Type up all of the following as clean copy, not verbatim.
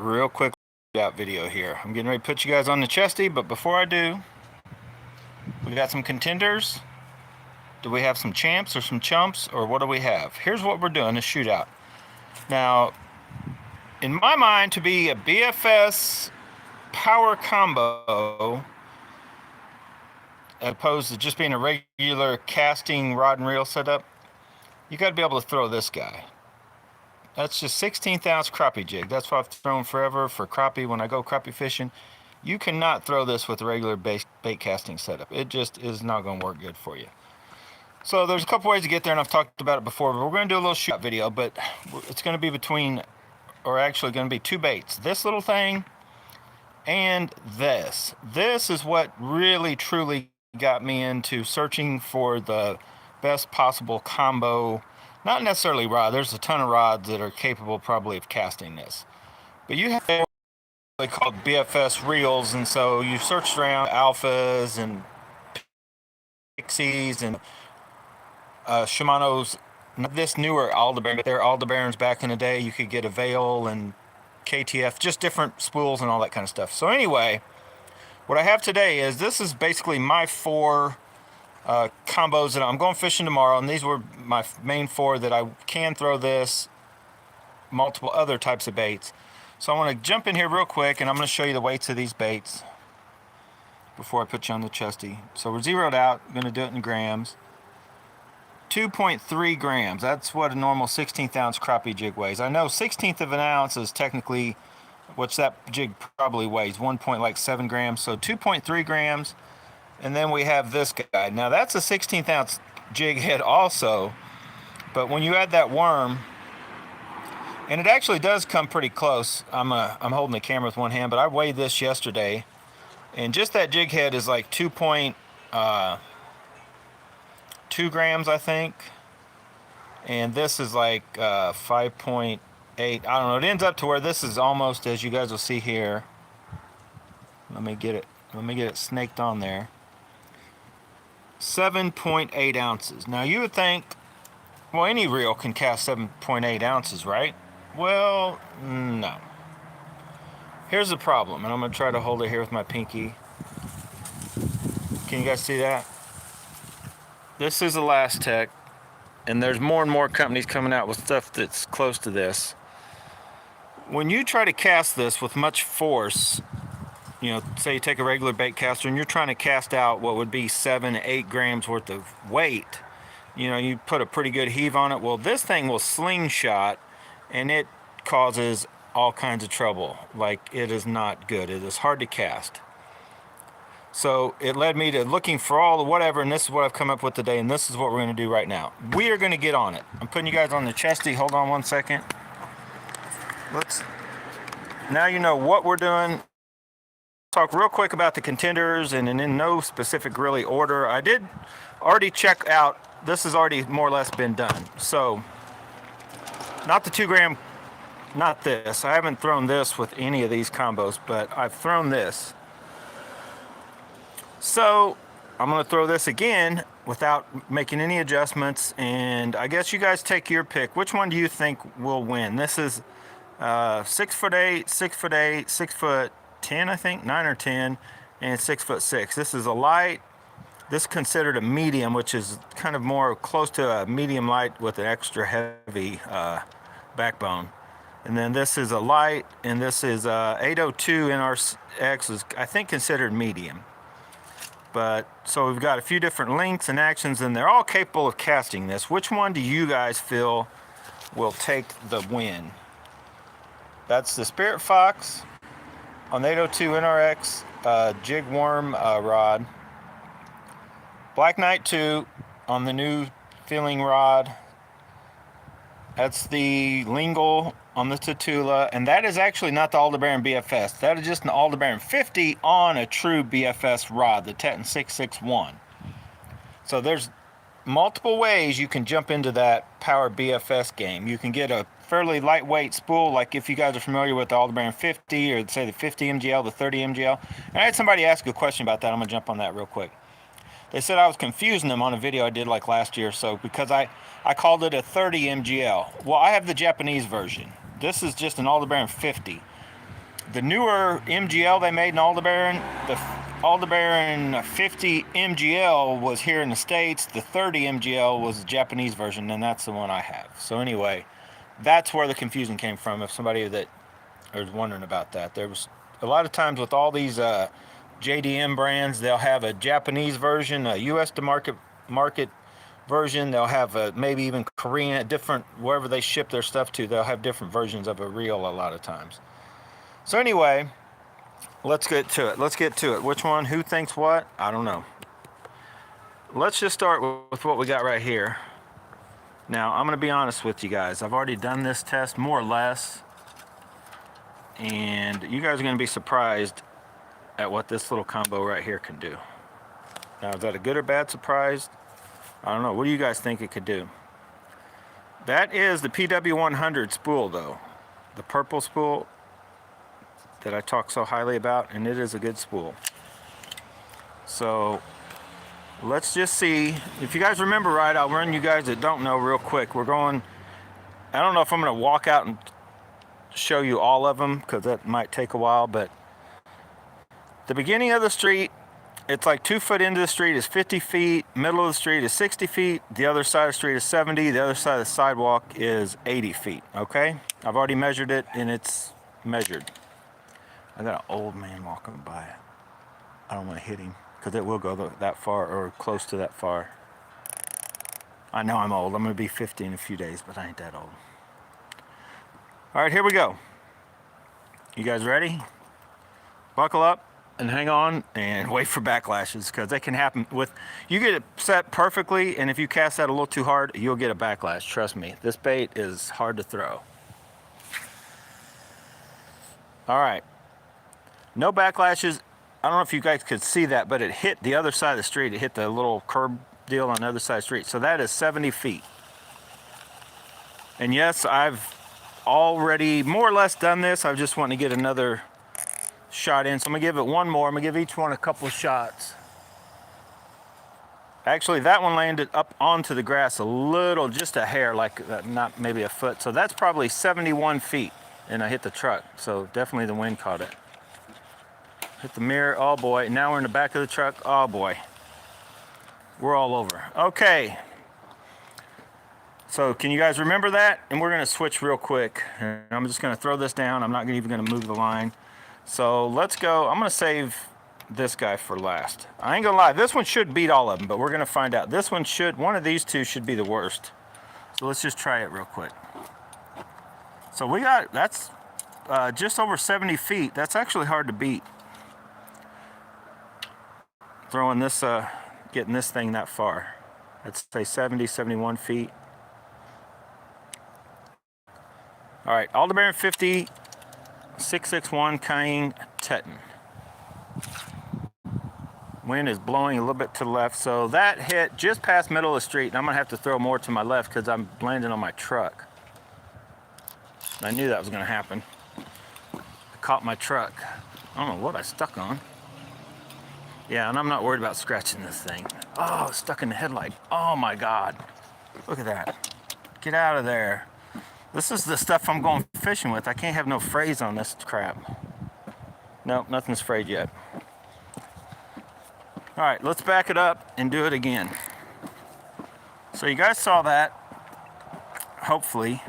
real quick shootout video here. I'm getting ready to put you guys on the chesty, but before I do, we got some contenders. Do we have some champs or some chumps, or what do we have? Here's what we're doing, a shootout. Now, in my mind, to be a BFS power combo, as opposed to just being a regular casting rod and reel setup, you got to be able to throw this guy. That's just 16th ounce crappie jig. That's what I've thrown forever for crappie when I go crappie fishing. You cannot throw this with a regular bait casting setup. It just is not going to work good for you. So there's a couple ways to get there, and I've talked about it before, but we're going to do a little shootout video, but it's going to be between, or actually going to be two baits. This little thing and this. This is what really, truly got me into searching for the best possible combo. Not necessarily rod. There's a ton of rods that are capable probably of casting this. But you have what they called BFS reels, and so you searched around alphas and pixies and Shimano's, this newer Aldebaran, but they're Aldebarans back in the day. You could get a Vail and KTF, just different spools and all that kind of stuff. So anyway, what I have today is, this is basically my four combos that I'm going fishing tomorrow, and these were my main four that I can throw this, multiple other types of baits. So I want to jump in here real quick, and I'm going to show you the weights of these baits before I put you on the chesty. So we're zeroed out. I'm going to do it in grams. 2.3 grams. That's what a normal 16th ounce crappie jig weighs. I know 16th of an ounce is technically what that jig probably weighs, 1.7 grams. So 2.3 grams. And then we have this guy. Now that's a 16th ounce jig head also, but when you add that worm, and it actually does come pretty close. I'm holding the camera with one hand, but I weighed this yesterday, and just that jig head is like 2.2 grams, I think, and this is like 5.8. I don't know. It ends up to where this is almost, as you guys will see here. Let me get it snaked on there. 7.8 ounces. Now you would think, well, any reel can cast 7.8 ounces, right? Well, no. Here's the problem, and I'm going to try to hold it here with my pinky. Can you guys see that? This is Elastec, and there's more and more companies coming out with stuff that's close to this. When you try to cast this with much force, you know, say you take a regular bait caster and you're trying to cast out what would be 7 to 8 grams worth of weight, you know, you put a pretty good heave on it. Well, this thing will slingshot, and it causes all kinds of trouble. Like, it is not good. It is hard to cast. So it led me to looking for all the whatever, and this is what I've come up with today, and this is what we're going to do right now. We are going to get on it. I'm putting you guys on the chesty. Hold on one second. Now you know what we're doing. Talk real quick about the contenders, and in no specific really order. I did already check out, this has already more or less been done. So not the 2 gram, not this. I haven't thrown this with any of these combos, but I've thrown this. So I'm going to throw this again without making any adjustments, and I guess you guys take your pick. Which one do you think will win? This is 6'8", 6'8", 6'10", I think, 9 or 10, and 6'6". This is a light. This is considered a medium, which is kind of more close to a medium light with an extra heavy backbone. And then this is a light, and this is 802 NRX, is I think considered medium. But so we've got a few different lengths and actions, and they're all capable of casting this. Which one do you guys feel will take the win? That's the Spirit Fox on the 802 NRX jig worm rod. Black Knight 2 on the new feeling rod. That's the Lingle on the Tatula, and that is actually not the Aldebaran BFS. That is just an Aldebaran 50 on a true BFS rod, the Teton 661. So there's multiple ways you can jump into that power BFS game. You can get a fairly lightweight spool, like if you guys are familiar with the Aldebaran 50, or say the 50 MGL, the 30 MGL. And I had somebody ask a question about that. I'm gonna jump on that real quick. They said I was confusing them on a video I did like last year or so, because I called it a 30 MGL. Well, I have the Japanese version. This is just an Aldebaran 50. the newer MGL they made in Aldebaran, the Aldebaran 50 MGL was here in the States. The 30 MGL was the Japanese version, and that's the one I have. So anyway, that's where the confusion came from. If somebody that was wondering about that, there was a lot of times with all these JDM brands, they'll have a Japanese version, a U.S. to market version. They'll have maybe even Korean, different, wherever they ship their stuff to, they'll have different versions of a reel a lot of times. So anyway, let's get to it. Which one? Who thinks what? I don't know. Let's just start with what we got right here. Now, I'm going to be honest with you guys. I've already done this test more or less. And you guys are going to be surprised at what this little combo right here can do. Now, is that a good or bad surprise? I don't know. What do you guys think it could do? That is the PW100 spool, though. The purple spool that I talk so highly about, and it is a good spool. So let's just see. If you guys remember right, I'll run you guys that don't know real quick. We're going, I don't know if I'm going to walk out and show you all of them, because that might take a while, but the beginning of the street, it's like 2 foot into the street is 50 feet, middle of the street is 60 feet, the other side of the street is 70, the other side of the sidewalk is 80 feet, okay? I've already measured it, and it's measured. I got an old man walking by. I don't want to hit him, because it will go that far, or close to that far. I know I'm old. I'm going to be 50 in a few days, but I ain't that old. All right, here we go. You guys ready? Buckle up and hang on and wait for backlashes, because they can happen with, you get it set perfectly, and if you cast that a little too hard, you'll get a backlash. Trust me, this bait is hard to throw. All right. No backlashes. I don't know if you guys could see that, but it hit the other side of the street. It hit the little curb deal on the other side of the street. So that is 70 feet. And yes, I've already more or less done this. I just want to get another shot in. So I'm going to give it one more. I'm going to give each one a couple of shots. Actually, that one landed up onto the grass a little, just a hair, like not maybe a foot. So that's probably 71 feet. And I hit the truck. So definitely the wind caught it. Hit the mirror, oh boy. Now we're in the back of the truck, oh boy. We're all over. Okay. So can you guys remember that? And we're gonna switch real quick. And I'm just gonna throw this down. I'm not even gonna move the line. So let's go. I'm gonna save this guy for last. I ain't gonna lie, this one should beat all of them, but we're gonna find out. This one should, one of these two should be the worst. So let's just try it real quick. So we got, that's just over 70 feet. That's actually hard to beat. Throwing this, getting this thing that far. Let's say 70, 71 feet. All right, Aldebaran 50, 661 Cayenne Teton. Wind is blowing a little bit to the left, so that hit just past middle of the street, and I'm gonna have to throw more to my left because I'm landing on my truck. I knew that was gonna happen. I caught my truck. I don't know what I stuck on. Yeah, and I'm not worried about scratching this thing. Oh, stuck in the headlight. Oh my God. Look at that. Get out of there. This is the stuff I'm going fishing with. I can't have no frays on this crap. Nope, nothing's frayed yet. All right, let's back it up and do it again. So you guys saw that, hopefully.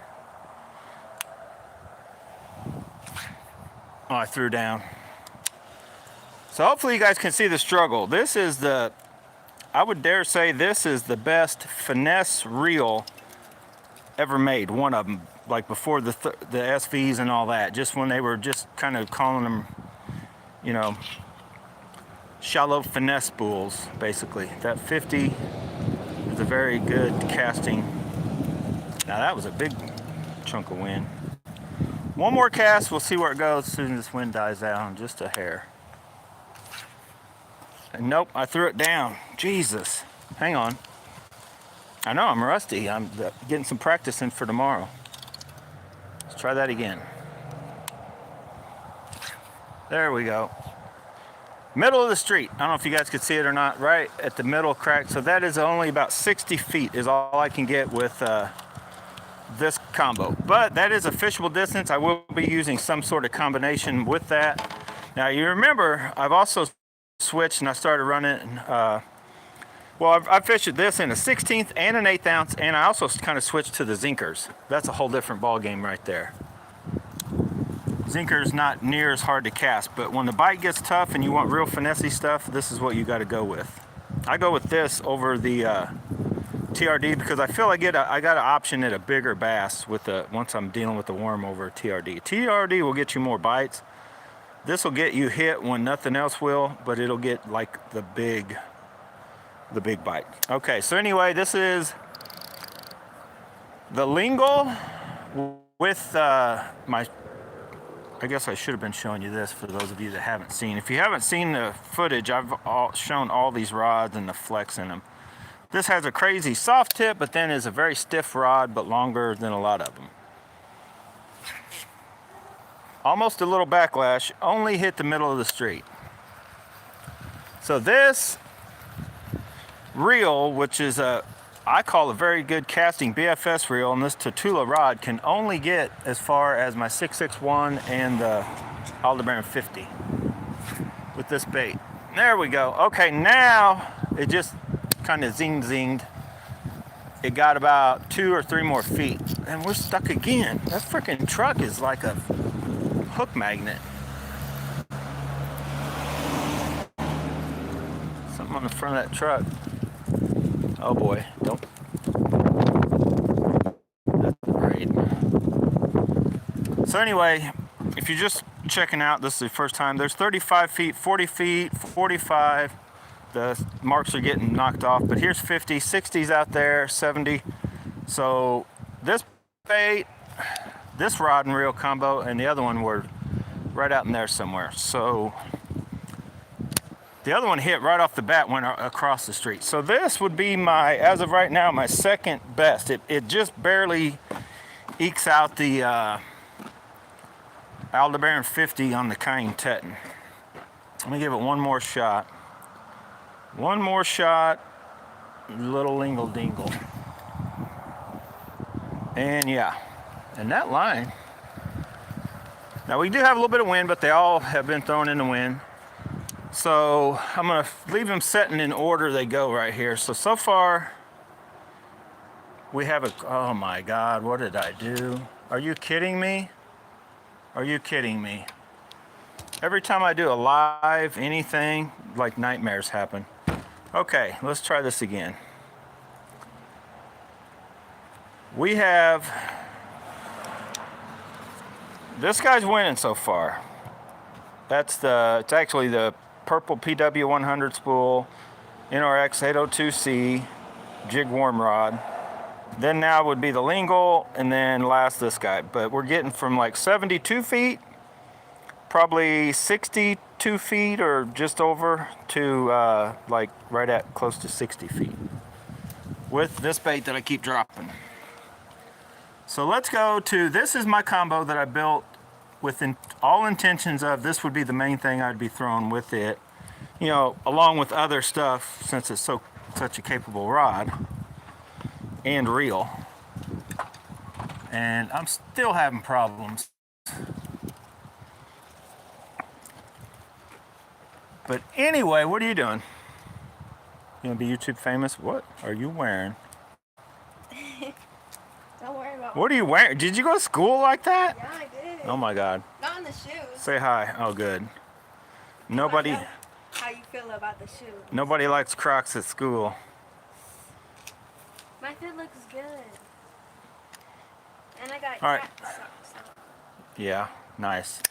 Oh, I threw down. So hopefully you guys can see the struggle. This is the, I would dare say this is the best finesse reel ever made. One of them, like before the SVs and all that. Just when they were just kind of calling them, you know, shallow finesse spools, basically. That 50 is a very good casting. Now that was a big chunk of wind. One more cast, we'll see where it goes as soon as this wind dies down, just a hair. And nope, I threw it down. Jesus. Hang on. I know, I'm rusty. I'm getting some practice in for tomorrow. Let's try that again. There we go. Middle of the street. I don't know if you guys could see it or not. Right at the middle crack. So that is only about 60 feet is all I can get with this combo. But that is a fishable distance. I will be using some sort of combination with that. Now you remember, I've also switched and I started running, well, I fished this in a 16th and an 1/8 ounce, and I also kind of switched to the Zinkers. That's a whole different ball game right there. Zinker's not near as hard to cast, but when the bite gets tough and you want real finessey stuff, this is what you got to go with. I go with this over the TRD because I feel like I got an option at a bigger bass with once I'm dealing with the worm over TRD. TRD will get you more bites. This will get you hit when nothing else will, but it'll get like the big bite. Okay, so anyway, this is the lingle with my, I guess I should have been showing you this for those of you that haven't seen. If you haven't seen the footage, I've shown all these rods and the flex in them. This has a crazy soft tip, but then is a very stiff rod, but longer than a lot of them. Almost a little backlash, only hit the middle of the street. So this reel, which is I call a very good casting BFS reel, and this Tatula rod can only get as far as my 661 and the Aldebaran 50 with this bait. There we go. Okay, now it just kind of zinged. It got about 2 or 3 more feet, and we're stuck again. That freaking truck is like a hook magnet. Something on the front of that truck. Oh boy, don't. That's great. So anyway, if you're just checking out, this is the first time, there's 35 feet, 40 feet, 45. The marks are getting knocked off, but here's 50, 60's out there, 70. So this bait, this rod and reel combo, and the other one were right out in there somewhere. So the other one hit right off the bat, went across the street. So this would be my, as of right now, my second best. It just barely ekes out the Aldebaran 50 on the Cayenne Teton. Let me give it one more shot. One more shot, little lingle dingle. And yeah, and that line. Now we do have a little bit of wind, but they all have been thrown in the wind. So I'm gonna leave them setting in order they go right here. So far we have a, oh my God, what did I do? Are you kidding me? Are you kidding me? Every time I do a live anything, like nightmares happen. Okay, let's try this again. We have, this guy's winning so far. It's actually the purple PW 100 spool, NRX 802C, jig worm rod. Then now would be the lingle, and then last this guy. But we're getting from like 72 feet, probably 62 feet or just over, to like right at close to 60 feet with this bait that I keep dropping. So let's go to, this is my combo that I built with all intentions of this would be the main thing I'd be throwing with it, you know, along with other stuff, since it's such a capable rod and reel. And I'm still having problems. But anyway, what are you doing? You gonna be YouTube famous? What are you wearing? Don't worry about. What are you wearing? Did you go to school like that? Yeah, I did. Oh my God. Not in the shoes. Say hi. Oh, good. Nobody. How you feel about the shoes? Nobody likes Crocs at school. My fit looks good. And I got All right. socks. Yeah, nice.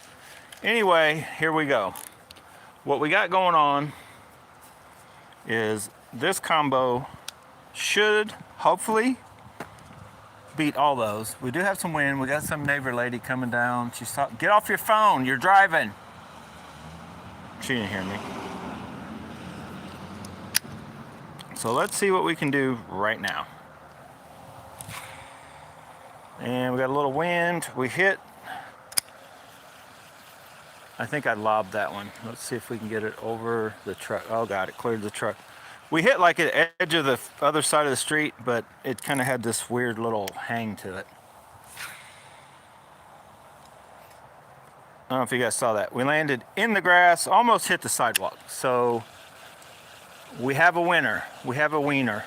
Anyway, here we go. What we got going on is this combo should hopefully beat all those. We do have some wind. We got some neighbor lady coming down. She's talking, get off your phone, you're driving. She didn't hear me. So let's see what we can do right now. And we got a little wind. We hit, I think I lobbed that one. Let's see if we can get it over the truck. Oh God, it cleared the truck. We hit like at the edge of the other side of the street, but it kind of had this weird little hang to it. don't know if you guys saw that. We landed in the grass, almost hit the sidewalk. So we have a winner. We have a wiener.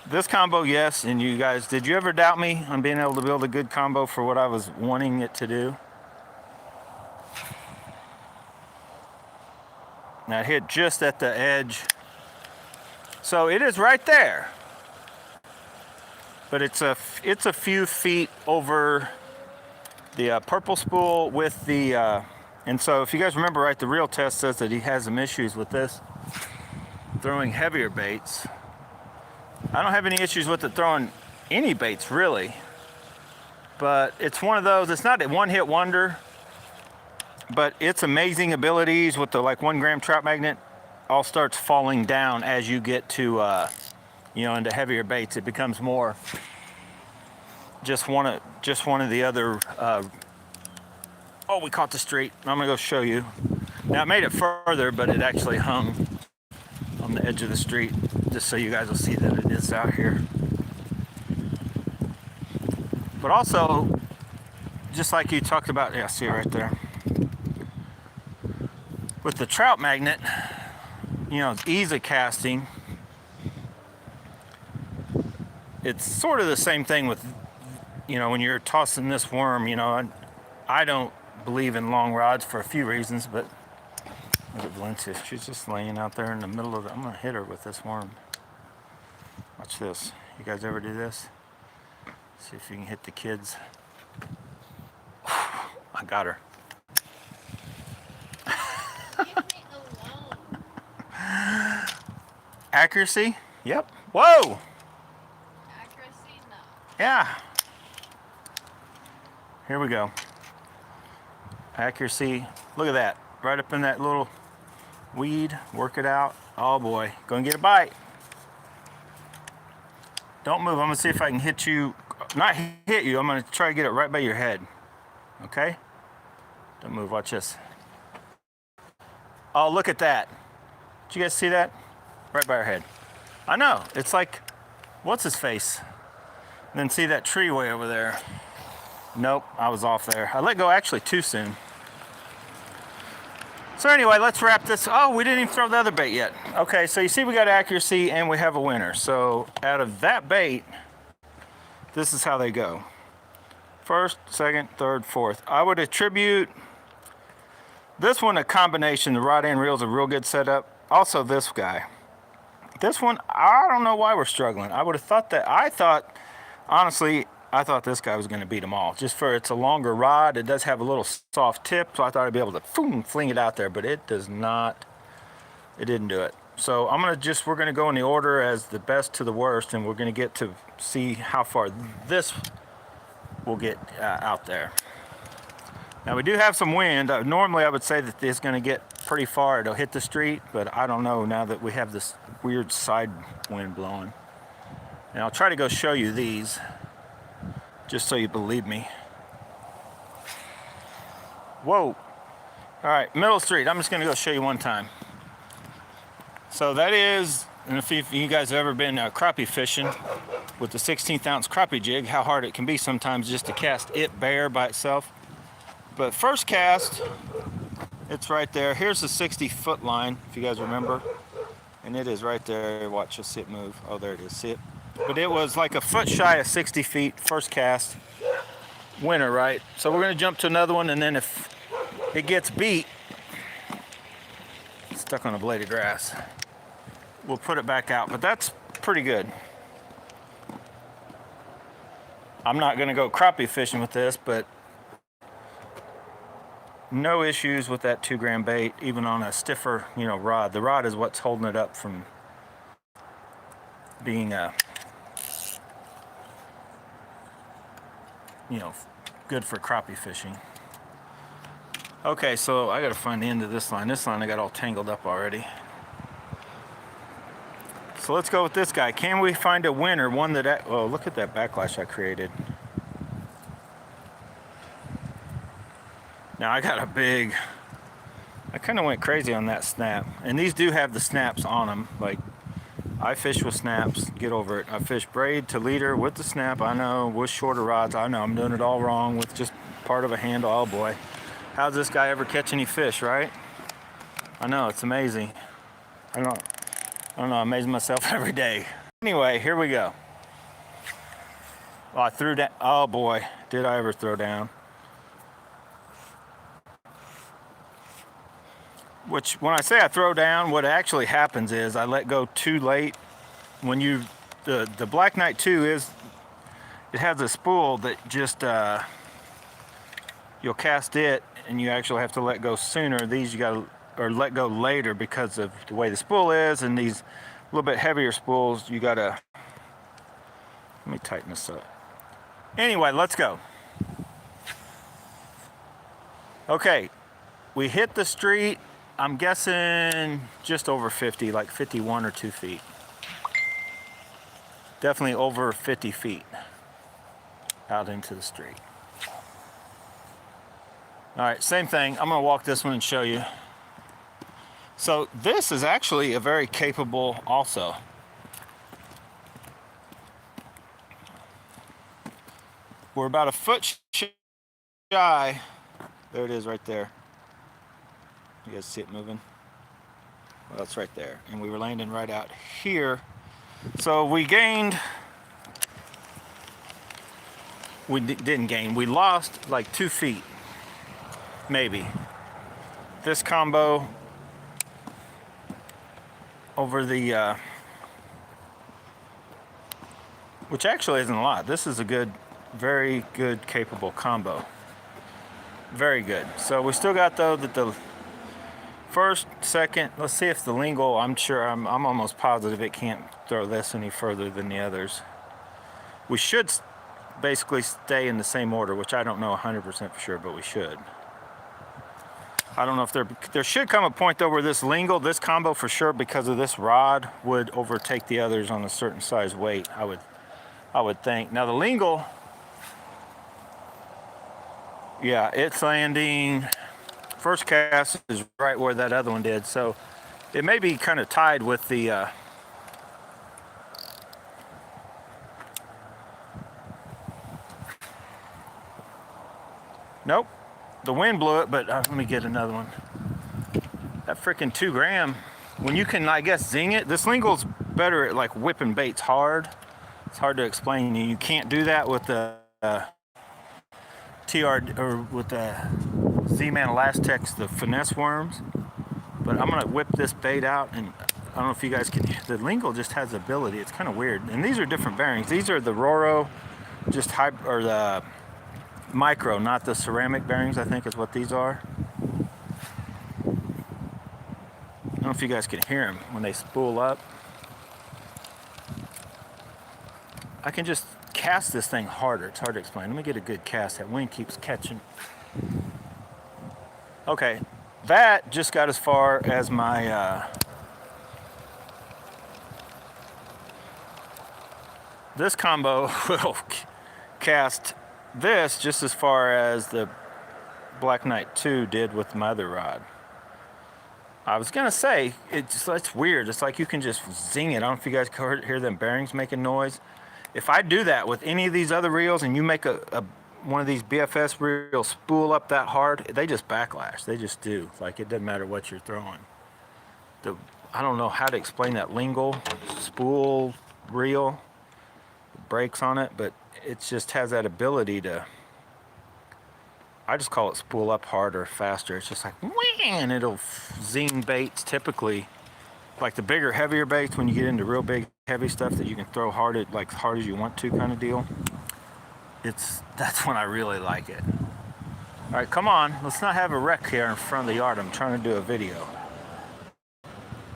This combo, yes. And you guys, did you ever doubt me on being able to build a good combo for what I was wanting it to do? Now it hit just at the edge. So it is right there. But it's a few feet over the purple spool with the, and so if you guys remember right, the real test says that he has some issues with this, throwing heavier baits. I don't have any issues with it throwing any baits really, but it's one of those, it's not a one-hit wonder, but its amazing abilities with the like 1 gram trout magnet all starts falling down as you get to, you know, into heavier baits. It becomes more just one of the other, oh, we caught the street. I'm gonna go show you. Now it made it further, but it actually hung on the edge of the street, just so you guys will see that it is out here. But also, just like you talked about, yeah, see it right there. With the trout magnet, you know, it's easy casting. It's sort of the same thing with, you know, when you're tossing this worm, you know, I don't believe in long rods for a few reasons, but look at Valencia. She's just laying out there in the middle of the, I'm gonna hit her with this worm. Watch this. You guys ever do this? See if you can hit the kids. I got her. Leave me alone. Accuracy? Yep. Whoa! Accuracy, no. Yeah. Here we go. Accuracy. Look at that. Right up in that little weed. Work it out. Oh boy. Gonna get a bite. Don't move. I'm gonna see if I can hit you. Not hit you. I'm gonna try to get it right by your head. Okay? Don't move. Watch this. Oh, look at that. Did you guys see that? Right by her head. I know. It's like, what's his face? And then see that tree way over there. Nope, I was off there. I let go actually too soon. So anyway, let's wrap this. Oh, we didn't even throw the other bait yet. Okay, so you see we got accuracy and we have a winner. So out of that bait, this is how they go. First, second, third, fourth. I would attribute this one a combination. The rod and reel is a real good setup. Also this guy. This one, I don't know why we're struggling. I would have thought that, honestly, I thought this guy was going to beat them all. Just for it's a longer rod. It does have a little soft tip, so I thought I'd be able to fling it out there, but it does not. It didn't do it. So I'm going to we're going to go in the order as the best to the worst, and we're going to get to see how far this will get out there. Now we do have some wind. Normally I would say that this is going to get pretty far. It'll hit the street, but I don't know now that we have this weird side wind blowing. And I'll try to go show you these, just so you believe me. Whoa. All right, middle of the street. I'm just going to go show you one time. So that is, and if you guys have ever been crappie fishing with the 16th ounce crappie jig, how hard it can be sometimes just to cast it bare by itself. But first cast, it's right there. Here's the 60-foot line, if you guys remember. And it is right there. Watch, you'll see it move. Oh, there it is. See it? But it was like a foot shy of 60 feet, first cast. Winner, right? So we're going to jump to another one, and then if it gets beat, stuck on a blade of grass, we'll put it back out. But that's pretty good. I'm not going to go crappie fishing with this, but no issues with that 2 gram bait, even on a stiffer, you know, rod. The rod is what's holding it up from being you know, good for crappie fishing. Okay, so I gotta find the end of this line. This line I got all tangled up already. So let's go with this guy. Can we find a winner? One that, oh, look at that backlash I created. Now I got a big, I kind of went crazy on that snap. And these do have the snaps on them. Like, I fish with snaps, get over it. I fish braid to leader with the snap, I know. With shorter rods, I know I'm doing it all wrong with just part of a handle. Oh boy. How's this guy ever catch any fish, right? I know, it's amazing. I don't know, I amaze myself every day. Anyway, here we go. Oh, I threw down. Oh boy, did I ever throw down. Which, when I say I throw down, what actually happens is I let go too late. When you, the Black Knight 2 is, it has a spool that just, you'll cast it and you actually have to let go sooner. These you gotta, or let go later because of the way the spool is, and these a little bit heavier spools, you gotta, let me tighten this up. Anyway, let's go. Okay, we hit the street. I'm guessing just over 50, like 51 or 2 feet. Definitely over 50 feet out into the street. All right, same thing. I'm gonna walk this one and show you. So this is actually a very capable also. We're about a foot shy. There it is right there. You guys see it moving? Well, it's right there. And we were landing right out here. So we gained, didn't gain, we lost like 2 feet, maybe. This combo over the, which actually isn't a lot. This is a good, very good, capable combo. Very good. So we still got though that the first, second, let's see if the lingual, I'm almost positive it can't throw this any further than the others. We should basically stay in the same order, which I don't know 100% for sure, but we should. I don't know if there should come a point though where this lingual, this combo for sure, because of this rod, would overtake the others on a certain size weight, I would think. Now the lingual, yeah, it's landing, first cast is right where that other one did, so it may be kind of tied with the nope, the wind blew it, but let me get another one. That freaking 2 gram, when you can, I guess, zing it, this lingual's better at like whipping baits hard. It's hard to explain. You can't do that with the TR or with the Z-Man Elastex, the finesse worms. But I'm gonna whip this bait out, and I don't know if you guys can. The lingual just has ability. It's kind of weird. And these are different bearings. These are the Roro, just or the micro, not the ceramic bearings. I think is what these are. I don't know if you guys can hear them when they spool up. I can just cast this thing harder. It's hard to explain. Let me get a good cast. That wind keeps catching. Okay, that just got as far as my this combo will cast this just as far as the Black Knight 2 did with my other rod. I was gonna say, it's weird. It's like you can just zing it. I don't know if you guys can hear them bearings making noise. If I do that with any of these other reels and you make one of these BFS reels spool up that hard, they just backlash. They just do. Like, it doesn't matter what you're throwing. I don't know how to explain that lingual spool reel, brakes on it, but it just has that ability to, I just call it spool up harder, faster. It's just like, and it'll zing baits typically. Like the bigger, heavier baits, when you get into real big, heavy stuff that you can throw hard as you want to kind of deal. That's when I really like it. All right, come on. Let's not have a wreck here in front of the yard. I'm trying to do a video.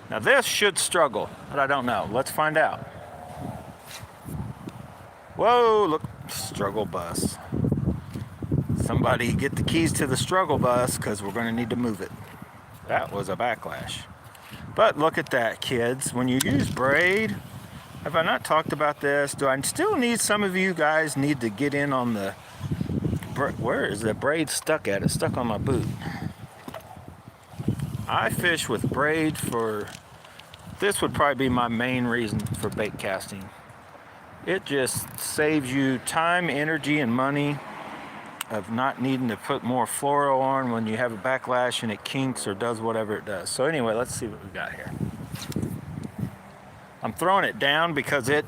Now this should struggle, but I don't know. Let's find out. Whoa, look, struggle bus. Somebody get the keys to the struggle bus because we're going to need to move it. That was a backlash. But look at that, kids. When you use braid, have I not talked about this? Do I still need, some of you guys need to get in on the, where is the braid stuck at? It's stuck on my boot. I fish with braid this would probably be my main reason for bait casting. It just saves you time, energy, and money. of not needing to put more fluoro on when you have a backlash and it kinks or does whatever it does. So anyway, let's see what we got here. I'm throwing it down because I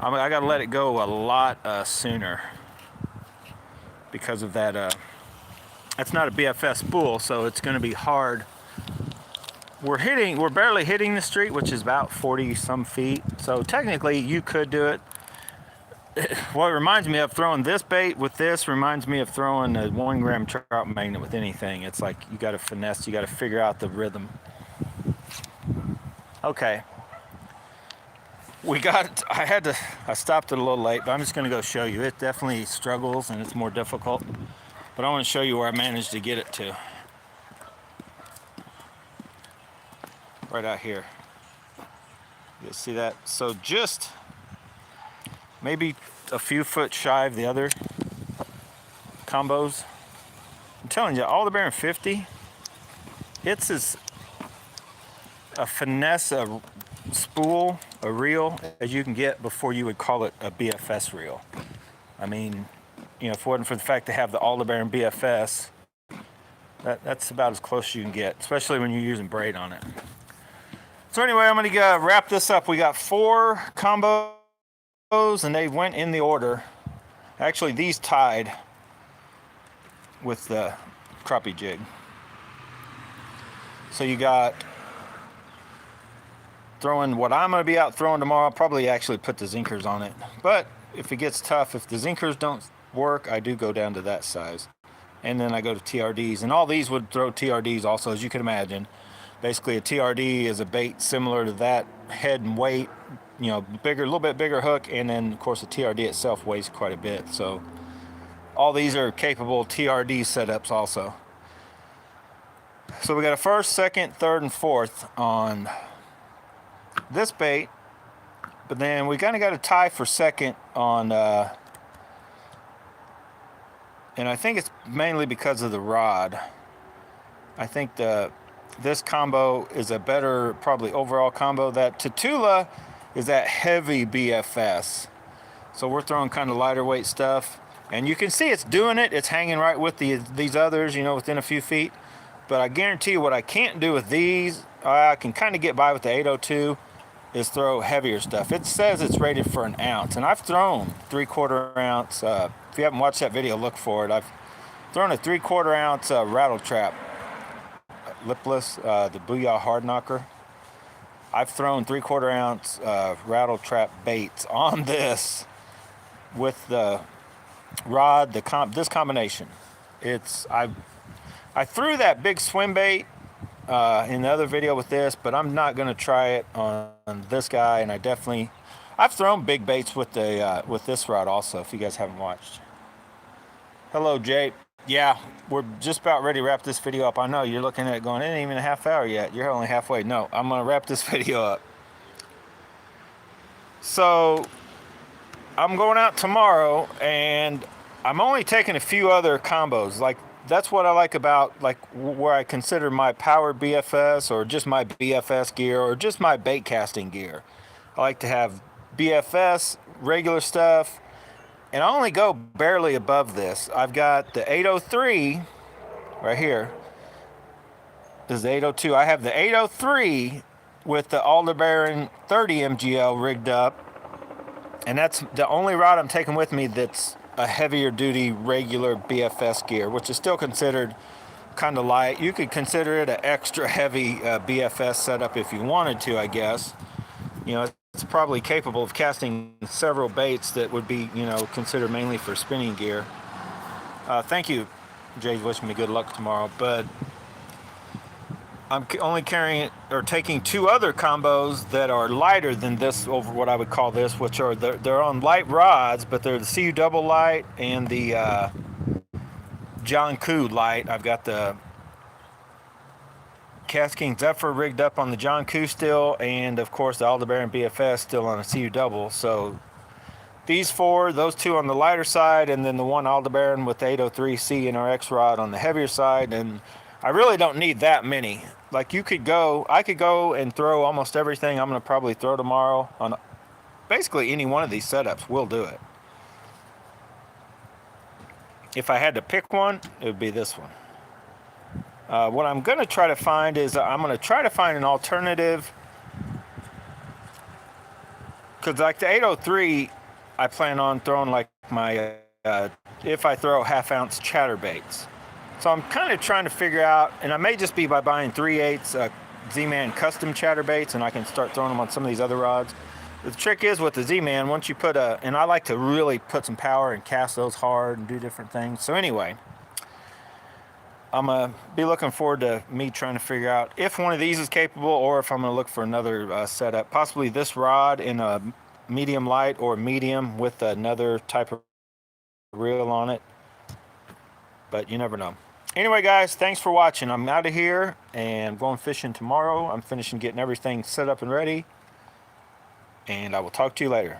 got to let it go a lot sooner because of that. That's not a BFS spool, so it's going to be hard. We're barely hitting the street, which is about 40 some feet. So technically you could do it. What it reminds me of throwing this bait with this reminds me of throwing a 1 gram trout magnet with anything. It's like you got to finesse, you got to figure out the rhythm. Okay. I stopped it a little late, but I'm just going to go show you. It definitely struggles and it's more difficult. But I want to show you where I managed to get it to. Right out here. You see that? So just maybe a few foot shy of the other combos. I'm telling you, all the bearing 50, it's as a finesse, a spool, a reel as you can get before you would call it a BFS reel. I mean, you know, if it wasn't for the fact to have the Aldebaran BFS, that's about as close as you can get, especially when you're using braid on it. So anyway, I'm going to wrap this up. We got 4 combos, and they went in the order. Actually, these tied with the crappie jig. So you got throwing what I'm going to be out throwing tomorrow. I'll probably actually put the zinkers on it. But if it gets tough, if the zinkers don't work, I do go down to that size. And then I go to TRDs. And all these would throw TRDs also, as you can imagine. Basically, a TRD is a bait similar to that, head and weight, you know, bigger, a little bit bigger hook, and then of course the TRD itself weighs quite a bit. So all these are capable TRD setups also. So we got a first, second, third, and fourth on this bait, but then we kind of got a tie for second on, and I think it's mainly because of the rod. I think this combo is a better, probably overall combo. That Tatula is that heavy BFS. So we're throwing kind of lighter weight stuff. And you can see it's doing it. It's hanging right with these others, you know, within a few feet. But I guarantee you what I can't do with these, I can kind of get by with the 802, is throw heavier stuff. It says it's rated for 1 ounce. And I've thrown 3/4 ounce. If you haven't watched that video, look for it. I've thrown a 3/4 ounce rattle trap. Lipless, the Booyah Hard Knocker. I've thrown 3/4 ounce rattle trap baits on this with the rod, this combination. I threw that big swim bait in the other video with this, but I'm not going to try it on this guy. And I've thrown big baits with this rod also, if you guys haven't watched. Hello, Jay. Yeah, we're just about ready to wrap this video up. I know you're looking at it going, it ain't even a half hour yet. You're only halfway. No, I'm going to wrap this video up. So I'm going out tomorrow, and I'm only taking a few other combos. Like, that's what I like about, like, where I consider my power BFS or just my BFS gear or just my bait casting gear. I like to have BFS, regular stuff, and I only go barely above this. I've got the 803 right here. This is the 802. I have the 803 with the Aldebaran 30 MGL rigged up. And that's the only rod I'm taking with me that's a heavier duty regular BFS gear, which is still considered kind of light. You could consider it an extra heavy BFS setup if you wanted to, I guess. You know, it's probably capable of casting several baits that would be, you know, considered mainly for spinning gear. Thank you, Jay's wishing me good luck tomorrow, but I'm only carrying or taking 2 other combos that are lighter than this, over what I would call this, which are they're on light rods, but they're the CU double light and the John Koo light. I've got the Casking Zephyr rigged up on the John Koo still, and of course the Aldebaran BFS still on a CU double. So these 4, those 2 on the lighter side, and then the one Aldebaran with the 803C and our X rod on the heavier side. And I really don't need that many. Like, I could go and throw almost everything I'm going to probably throw tomorrow on basically any one of these setups. Will do it. if I had to pick one, it would be this one. What I'm going to try to find is I'm going to try to find an alternative, because like the 803, I plan on throwing like my, if I throw half-ounce chatterbaits. So I'm kind of trying to figure out, and I may just be by buying 3/8 Z-Man custom chatterbaits, and I can start throwing them on some of these other rods. The trick is with the Z-Man, once you put and I like to really put some power and cast those hard and do different things. So anyway, I'm going to be looking forward to me trying to figure out if one of these is capable, or if I'm going to look for another setup. Possibly this rod in a medium light or medium with another type of reel on it. But you never know. Anyway, guys, thanks for watching. I'm out of here and going fishing tomorrow. I'm finishing getting everything set up and ready. And I will talk to you later.